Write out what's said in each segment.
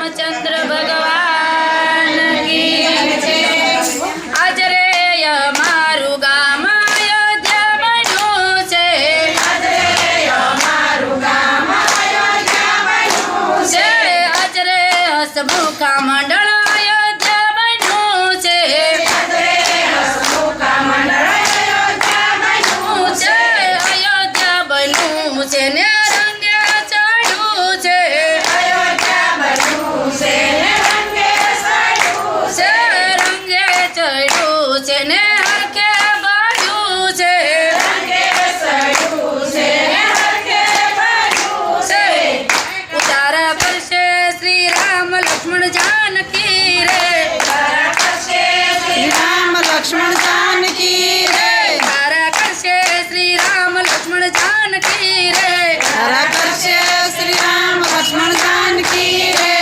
રામચંદ્ર ભગવાન કી આજ રે અમારું ગામ અયોધ્યા બન્યું છે આજ રે અમારું ગામ અયોધ્યા બન્યું છે આજ રે હસમુખા મંડળ અયોધ્યા બન્યું છે આજ રે હસમુખા મંડળ અયોધ્યા બન્યું છે અયોધ્યા બન્યું છે ને રંગે ચડ્યું છે અયોધ્યા બન્યું છે ને રંગે ચડ્યું છે રંગે ચડ્યું છે ને હરખે બળ્યું છે રંગે ચડ્યું છે ને હરખે બળ્યું છે ઉતારા કરશે શ્રી રામ લક્ષ્મણ જાનકી રે ઉતારા કરશે શ્રી રામ લક્ષ્મણ જાનકી રે ઉતારા કરશે શ્રી રામ લક્ષ્મણ જાનકી રે તારા કરશે શ્રી રામ લક્ષ્મણ જાનકી રે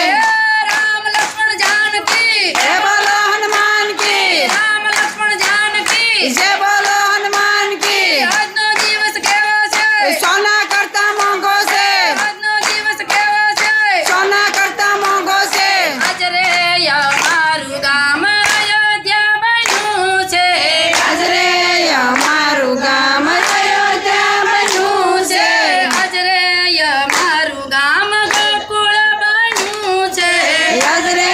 રામ લક્ષ્મણ જાનકી જય બોલો હનુમાન કી રામ લક્ષ્મણ જાનકી જય બોલો હનુમાન કી આજનો દિવસ કેવો છે સોના કરતા મોંઘો છે આજનો દિવસ કેવો છે સોના કરતા મોંઘો છે આજ રે અમારું ગામ અયોધ્યા બન્યું છે આજ રે અમારું ગામ અયોધ્યા બન્યું છે આજ રે અમારું ગામ ગોકુળ બન્યું છે આજ રે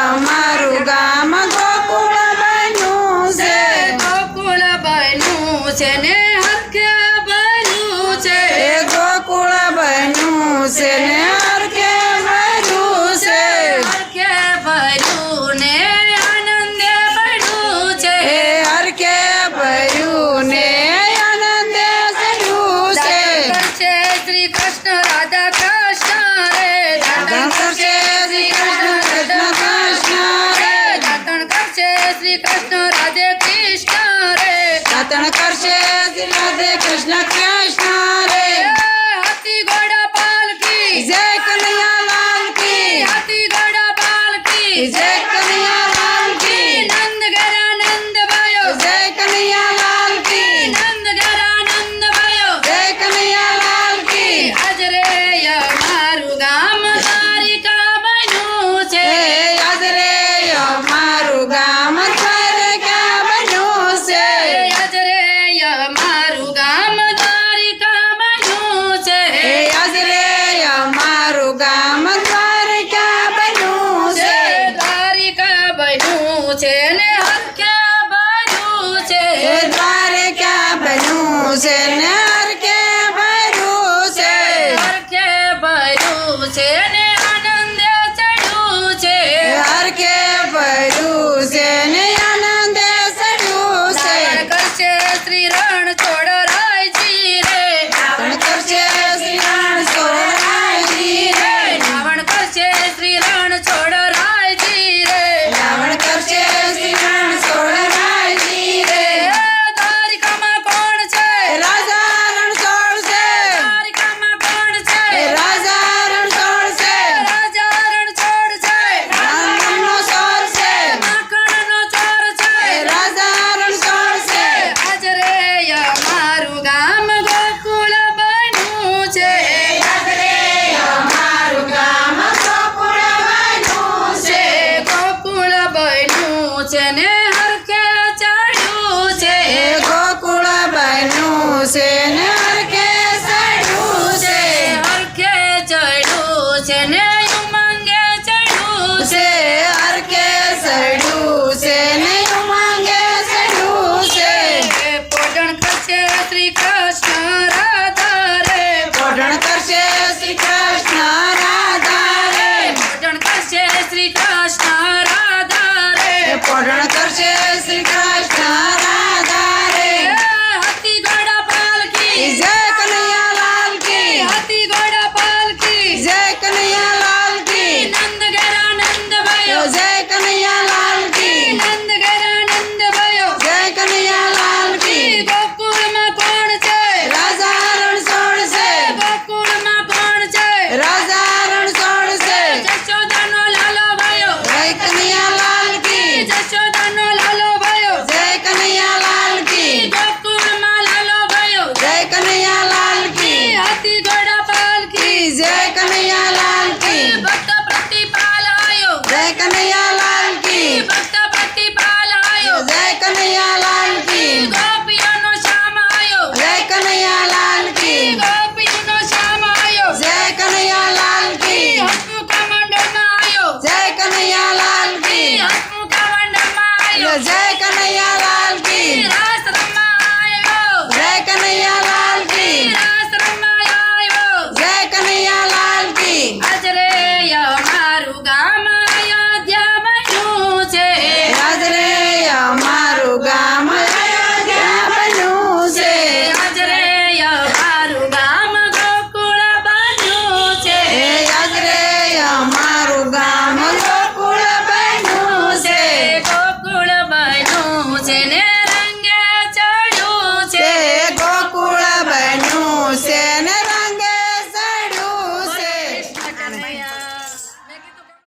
અમારું ગામ ગોકુળ બન્યું છે ગોકુળ બન્યું છે ને હરખે બન્યું છે એ ગોકુળ બન્યું છે ને હરખે ભર્યું છે હરખે ભર્યું ને આનંદે ભર્યું છે એ હરખે ભર્યું ને આનંદે ચડ્યું છે કરશે શ્રી કૃષ્ણ રાધા કૃષ્ણ રે દાતણ કરશે શ્રી કૃષ્ણ કૃષ્ણ કૃષ્ણ રે દાતણ કરશે શ્રી કૃષ્ણ રાધે કૃષ્ણ રે દાતણ કરશે શ્રી રાધે કૃષ્ણ